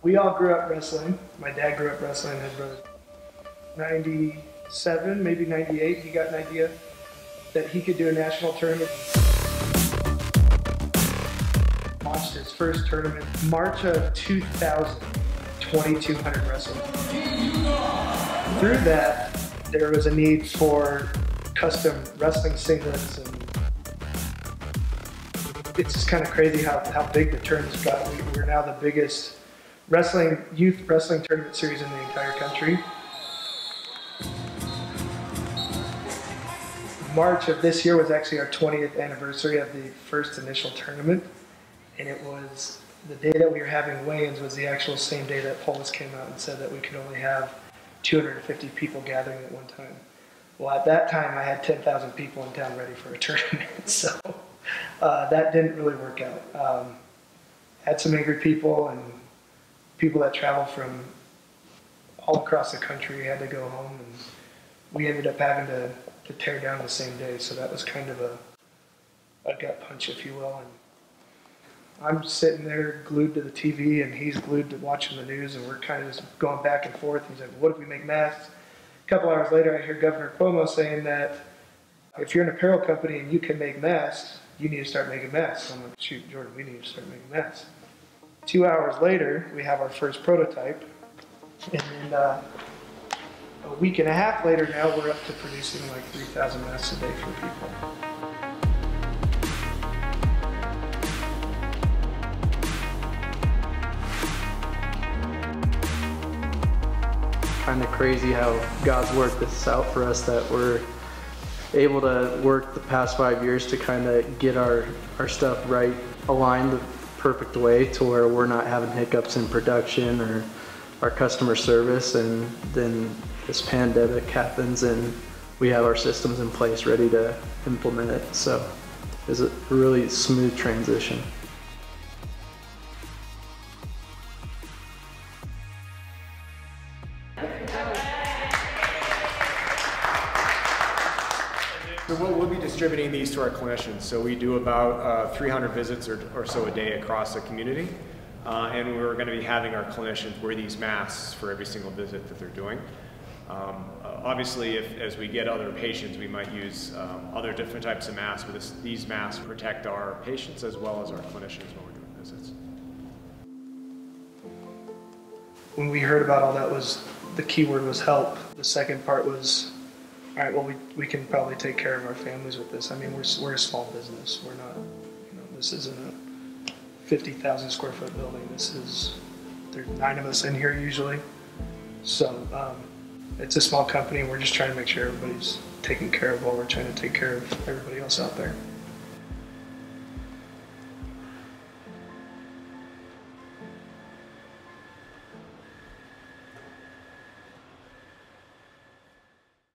We all grew up wrestling. My dad grew up wrestling, his brother. 97, maybe 98, he got an idea that he could do a national tournament. Launched his first tournament March of 2000, 2,200 wrestlers. Through that, there was a need for custom wrestling singlets, and it's just kind of crazy how big the tournaments got. We're now the biggest youth wrestling tournament series in the entire country. March of this year was actually our 20th anniversary of the first initial tournament, and it was the day that we were having weigh-ins was the actual same day that Polis came out and said that we could only have 250 people gathering at one time. Well, at that time, I had 10,000 people in town ready for a tournament, so that didn't really work out. Had some angry people and people that traveled from all across the country had to go home, and we ended up having to tear down the same day, so that was kind of a gut punch, if you will. And I'm sitting there glued to the TV, and he's glued to watching the news, and we're kind of just going back and forth. He's like, what if we make masks? A couple hours later, I hear Governor Cuomo saying that if you're an apparel company and you can make masks, you need to start making masks. So I'm like, shoot, Jordan, we need to start making masks. 2 hours later, we have our first prototype, and then a week and a half later now, we're up to producing like 3,000 masks a day for people. Kind of crazy how God's worked this out for us, that we're able to work the past 5 years to kind of get our stuff right, aligned the perfect way to where we're not having hiccups in production or our customer service, and then this pandemic happens and we have our systems in place ready to implement it. So it's a really smooth transition. So we'll be distributing these to our clinicians. So we do about 300 visits or so a day across the community. And we're going to be having our clinicians wear these masks for every single visit that they're doing. Obviously, as we get other patients, we might use other different types of masks, but these masks protect our patients as well as our clinicians when we're doing visits. When we heard about all that, the key word was help. The second part was, all right, well, we can probably take care of our families with this. I mean, we're a small business. We're not, this isn't a 50,000 square foot building. There's 9 of us in here usually. So it's a small company, and we're just trying to make sure everybody's taken care of while we're trying to take care of everybody else out there.